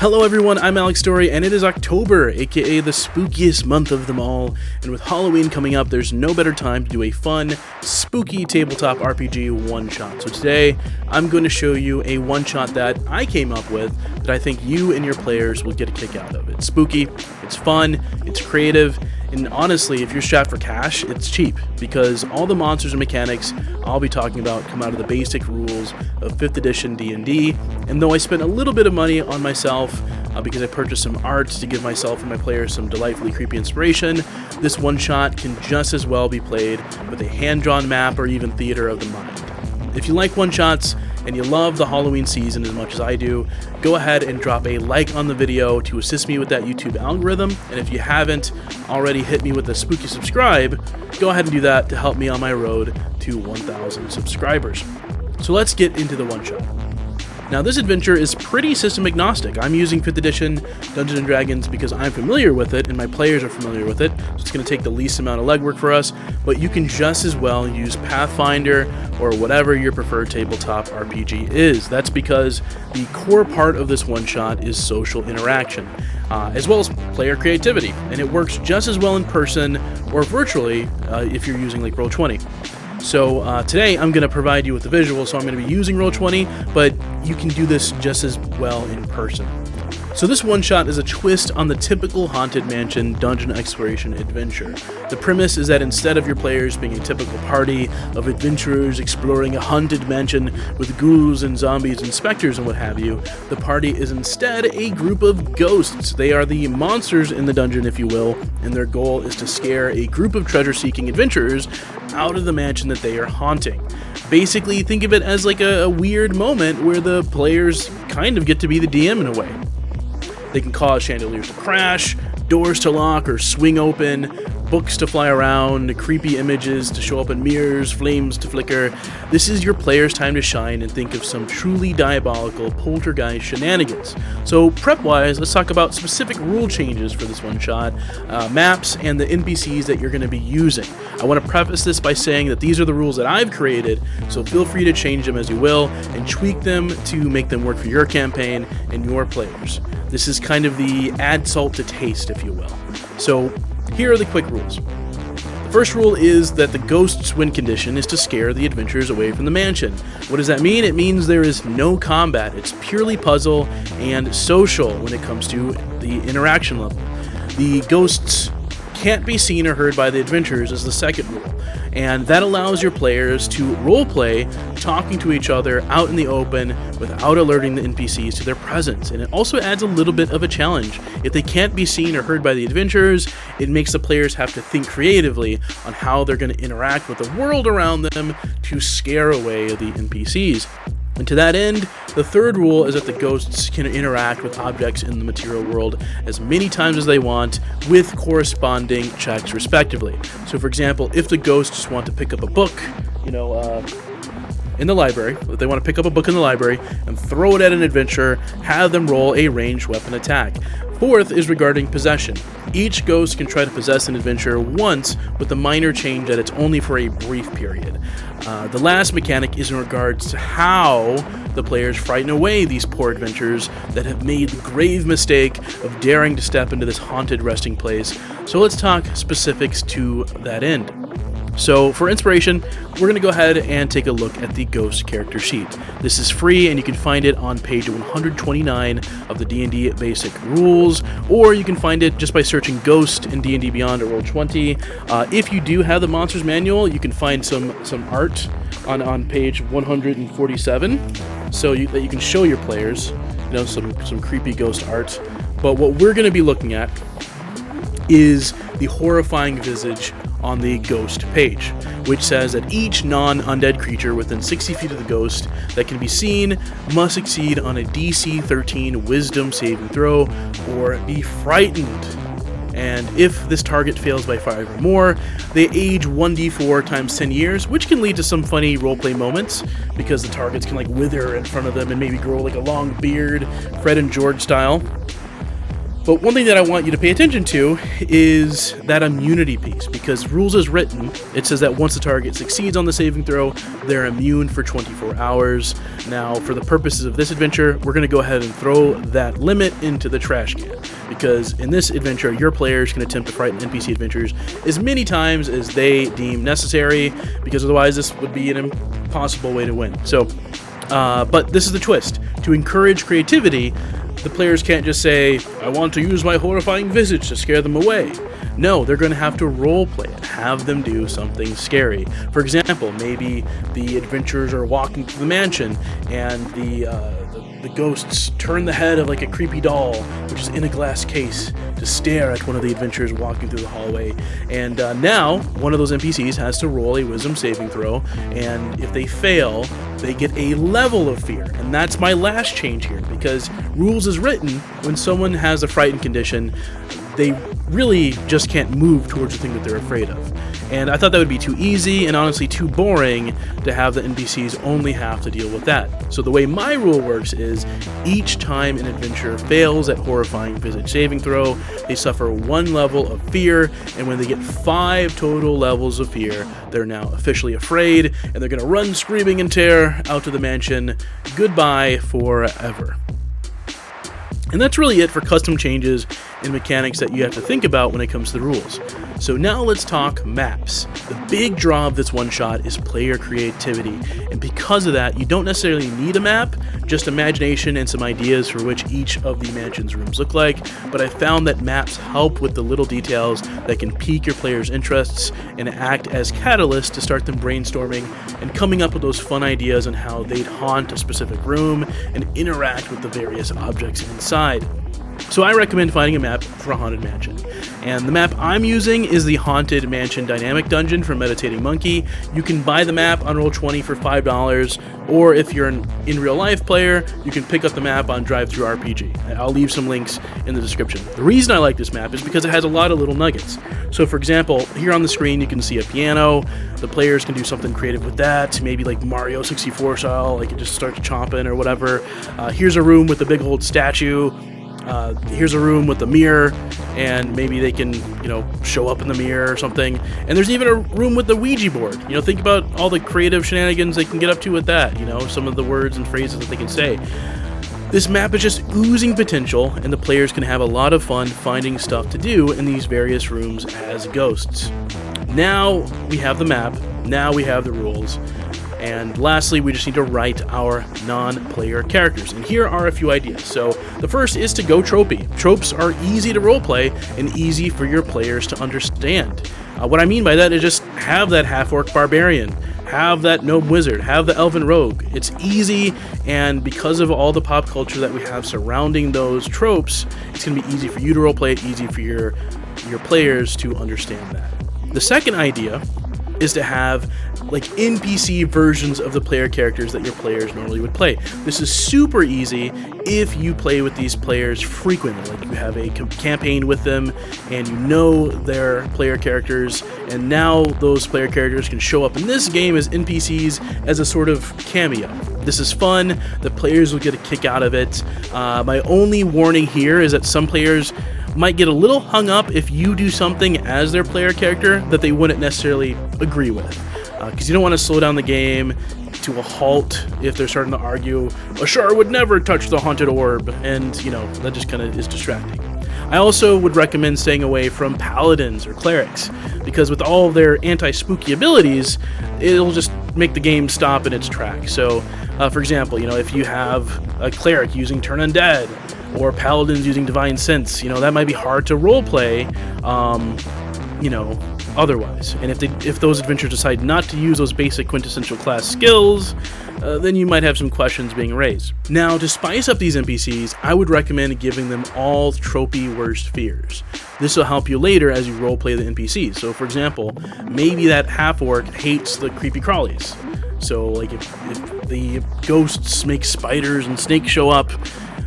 Hello everyone, I'm Alex Story, and it is October, aka the spookiest month of them all, and with Halloween coming up, there's no better time to do a fun, spooky tabletop RPG one-shot. So today, I'm going to show you a one-shot that I came up with that I think you and your players will get a kick out of. It's spooky, it's fun, it's creative, and honestly, if you're strapped for cash, it's cheap, because all the monsters and mechanics I'll be talking about come out of the basic rules of 5th edition D&D, and though I spent a little bit of money on myself because I purchased some art to give myself and my players some delightfully creepy inspiration, this one-shot can just as well be played with a hand-drawn map or even theater of the mind. If you like one-shots, and you love the Halloween season as much as I do, go ahead and drop a like on the video to assist me with that YouTube algorithm, and if you haven't already hit me with a spooky subscribe, go ahead and do that to help me on my road to 1,000 subscribers. So let's get into the one-shot. Now this adventure is pretty system agnostic. I'm using 5th edition Dungeons & Dragons because I'm familiar with it and my players are familiar with it, so it's going to take the least amount of legwork for us, but you can just as well use Pathfinder or whatever your preferred tabletop RPG is. That's because the core part of this one-shot is social interaction, as well as player creativity, and it works just as well in person or virtually if you're using like Roll20. So today I'm going to provide you with the visual, so I'm going to be using Roll20, but you can do this just as well in person. So this one-shot is a twist on the typical Haunted Mansion dungeon exploration adventure. The premise is that instead of your players being a typical party of adventurers exploring a haunted mansion with ghouls and zombies and specters and what have you, the party is instead a group of ghosts. They are the monsters in the dungeon, if you will, and their goal is to scare a group of treasure-seeking adventurers out of the mansion that they are haunting. Basically, think of it as like a weird moment where the players kind of get to be the DM in a way. They can cause chandeliers to crash, doors to lock or swing open, books to fly around, creepy images to show up in mirrors, flames to flicker. This is your players' time to shine and think of some truly diabolical poltergeist shenanigans. So prep-wise, let's talk about specific rule changes for this one-shot, maps, and the NPCs that you're going to be using. I want to preface this by saying that these are the rules that I've created, so feel free to change them as you will and tweak them to make them work for your campaign and your players. This is kind of the add salt to taste, if you will. So here are the quick rules. The first rule is that the ghost's win condition is to scare the adventurers away from the mansion. What does that mean? It means there is no combat. It's purely puzzle and social when it comes to the interaction level. The ghosts can't be seen or heard by the adventurers is the second rule, and that allows your players to roleplay talking to each other out in the open without alerting the NPCs to their presence, and it also adds a little bit of a challenge. If they can't be seen or heard by the adventurers, it makes the players have to think creatively on how they're going to interact with the world around them to scare away the NPCs. And to that end, the third rule is that the ghosts can interact with objects in the material world as many times as they want with corresponding checks respectively. So for example, if the ghosts want to pick up a book, in the library, if they want to pick up a book in the library and throw it at an adventurer, have them roll a ranged weapon attack. Fourth is regarding possession. Each ghost can try to possess an adventurer once, with the minor change that it's only for a brief period. The last mechanic is in regards to how the players frighten away these poor adventurers that have made the grave mistake of daring to step into this haunted resting place. So let's talk specifics to that end. So for inspiration, we're going to go ahead and take a look at the Ghost character sheet. This is free and you can find it on page 129 of the D&D Basic Rules, or you can find it just by searching Ghost in D&D Beyond or Roll20. If you do have the Monsters Manual, you can find some art on page 147, so that you can show your players, some creepy ghost art. But what we're going to be looking at is the horrifying visage on the ghost page, which says that each non-undead creature within 60 feet of the ghost that can be seen must succeed on a DC 13 wisdom saving throw or be frightened. And if this target fails by 5 or more, they age 1d4 times 10 years, which can lead to some funny roleplay moments because the targets can wither in front of them and maybe grow like a long beard, Fred and George style. But one thing that I want you to pay attention to is that immunity piece, because rules as written, it says that once the target succeeds on the saving throw, they're immune for 24 hours. Now, for the purposes of this adventure, we're going to go ahead and throw that limit into the trash can, because in this adventure, your players can attempt to frighten NPC adventurers as many times as they deem necessary, because otherwise this would be an impossible way to win. So, but this is the twist. To encourage creativity, the players can't just say, I want to use my horrifying visage to scare them away. No, they're going to have to roleplay it, have them do something scary. For example, maybe the adventurers are walking through the mansion and the ghosts turn the head of like a creepy doll, which is in a glass case, to stare at one of the adventurers walking through the hallway. And now, one of those NPCs has to roll a wisdom saving throw, and if they fail, they get a level of fear. And that's my last change here, because rules is written, when someone has a frightened condition, they really just can't move towards the thing that they're afraid of. And I thought that would be too easy and honestly too boring to have the NPCs only have to deal with that. So the way my rule works is each time an adventurer fails at horrifying visage saving throw, they suffer 1 level of fear, and when they get 5 total levels of fear, they're now officially afraid, and they're going to run screaming in terror out to the mansion. Goodbye forever. And that's really it for custom changes and mechanics that you have to think about when it comes to the rules. So now let's talk maps. The big draw of this one-shot is player creativity, and because of that, you don't necessarily need a map, just imagination and some ideas for which each of the mansion's rooms look like, but I found that maps help with the little details that can pique your players' interests and act as catalysts to start them brainstorming and coming up with those fun ideas on how they'd haunt a specific room and interact with the various objects inside. So I recommend finding a map for a haunted mansion. And the map I'm using is the Haunted Mansion Dynamic Dungeon from Meditating Monkey. You can buy the map on Roll20 for $5, or if you're an in real life player, you can pick up the map on DriveThruRPG. I'll leave some links in the description. The reason I like this map is because it has a lot of little nuggets. So for example, here on the screen you can see a piano. The players can do something creative with that, maybe like Mario 64 style, like it just starts chomping or whatever. Here's a room with a big old statue. Here's a room with a mirror, and maybe they can, show up in the mirror or something. And there's even a room with the Ouija board. Think about all the creative shenanigans they can get up to with that, some of the words and phrases that they can say. This map is just oozing potential, and the players can have a lot of fun finding stuff to do in these various rooms as ghosts. Now we have the map, now we have the rules. And lastly, we just need to write our non-player characters. And here are a few ideas. So the first is to go tropey. Tropes are easy to roleplay and easy for your players to understand. What I mean by that is just have that half-orc barbarian, have that gnome wizard, have the elven rogue. It's easy, and because of all the pop culture that we have surrounding those tropes, it's going to be easy for you to roleplay it, easy for your players to understand that. The second idea is to have like NPC versions of the player characters that your players normally would play. This is super easy if you play with these players frequently, like you have a campaign with them and you know their player characters, and now those player characters can show up in this game as NPCs as a sort of cameo. This is fun, the players will get a kick out of it. My only warning here is that some players might get a little hung up if you do something as their player character that they wouldn't necessarily agree with. Because you don't want to slow down the game to a halt if they're starting to argue, Ashar would never touch the haunted orb, and that just kind of is distracting. I also would recommend staying away from paladins or clerics, because with all of their anti-spooky abilities, it'll just make the game stop in its tracks. So, for example, if you have a cleric using Turn Undead, or paladins using Divine Sense, that might be hard to roleplay, otherwise. And if those adventurers decide not to use those basic quintessential class skills, then you might have some questions being raised. Now, to spice up these NPCs, I would recommend giving them all tropey worst fears. This will help you later as you roleplay the NPCs. So, for example, maybe that half-orc hates the creepy crawlies. So, like, if the ghosts make spiders and snakes show up,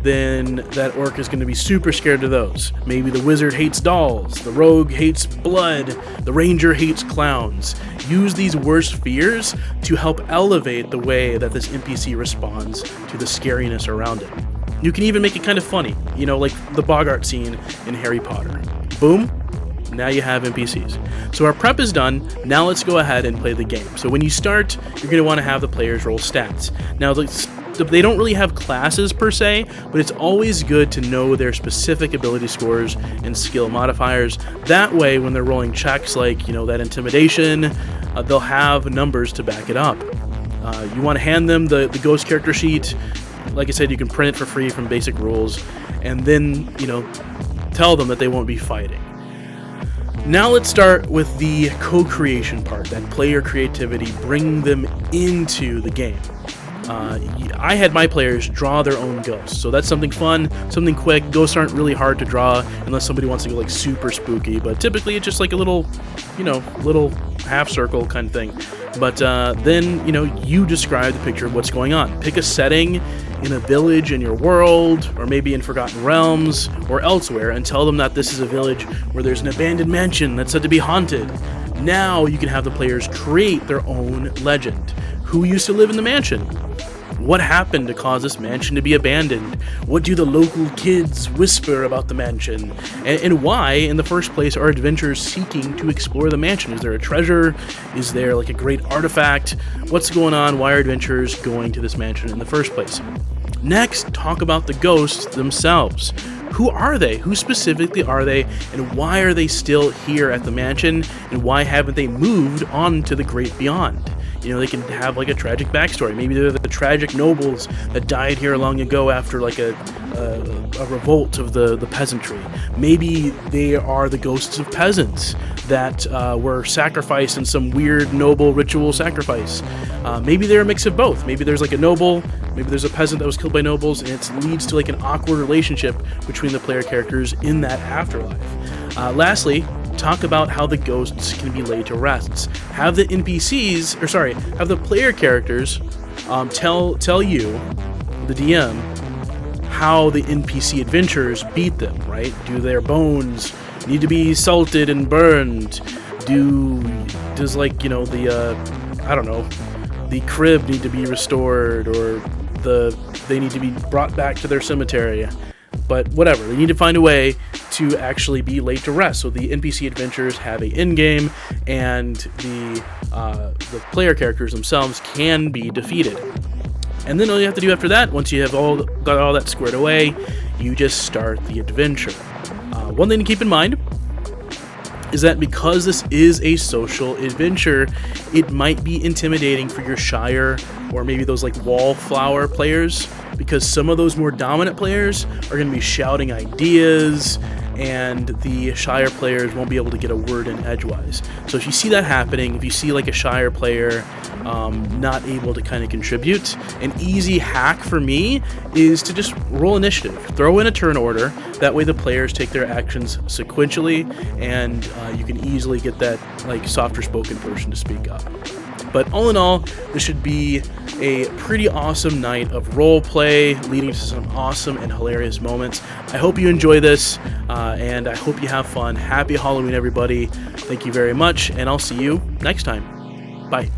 then that orc is going to be super scared of those. Maybe the wizard hates dolls, the rogue hates blood, the ranger hates clowns. Use these worst fears to help elevate the way that this NPC responds to the scariness around it. You can even make it kind of funny, you know, like the Bogart scene in Harry Potter. Boom, now you have NPCs. So our prep is done, now let's go ahead and play the game. So when you start, you're going to want to have the players roll stats. Now, they don't really have classes per se, but it's always good to know their specific ability scores and skill modifiers. That way, when they're rolling checks like, you know, that intimidation, they'll have numbers to back it up. You want to hand them the ghost character sheet. Like I said, you can print it for free from Basic Rules, and then, you know, tell them that they won't be fighting. Now let's start with the co-creation part, that player creativity, bring them into the game. I had my players draw their own ghosts, so that's something fun, something quick. Ghosts aren't really hard to draw unless somebody wants to go like super spooky, but typically it's just like a little, you know, little half circle kind of thing. But then, you know, you describe the picture of what's going on. Pick a setting in a village in your world, or maybe in Forgotten Realms or elsewhere, and tell them that this is a village where there's an abandoned mansion that's said to be haunted. Now you can have the players create their own legend. Who used to live in the mansion? What happened to cause this mansion to be abandoned? What do the local kids whisper about the mansion? And why, in the first place, are adventurers seeking to explore the mansion? Is there a treasure? Is there like a great artifact? What's going on? Why are adventurers going to this mansion in the first place? Next, talk about the ghosts themselves. Who are they? Who specifically are they? And why are they still here at the mansion? And why haven't they moved on to the great beyond? You know, they can have like a tragic backstory. Maybe they're the tragic nobles that died here long ago after like a revolt of the peasantry. Maybe they are the ghosts of peasants that were sacrificed in some weird noble ritual sacrifice. Maybe they're a mix of both. Maybe there's like a noble, maybe there's a peasant that was killed by nobles, and it leads to like an awkward relationship between the player characters in that afterlife. Lastly, talk about how the ghosts can be laid to rest. Have the NPCs, or sorry, have the player characters tell you, the DM, how the NPC adventurers beat them, right? Do their bones need to be salted and burned? Does like, you know, I don't know, the crib need to be restored, or they need to be brought back to their cemetery? But whatever, they need to find a way to actually be laid to rest. So the NPC adventurers have a end game, and the player characters themselves can be defeated. And then all you have to do after that, once you have got all that squared away, you just start the adventure. One thing to keep in mind is that because this is a social adventure, it might be intimidating for your Shire or maybe those like Wallflower players, because some of those more dominant players are going to be shouting ideas, and the Shire players won't be able to get a word in edgewise. So if you see that happening, if you see like a Shire player not able to kind of contribute, an easy hack for me is to just roll initiative. Throw in a turn order. That way the players take their actions sequentially, and you can easily get that like softer spoken person to speak up. But all in all, this should be a pretty awesome night of role play, leading to some awesome and hilarious moments. I hope you enjoy this, and I hope you have fun. Happy Halloween, everybody. Thank you very much, and I'll see you next time. Bye.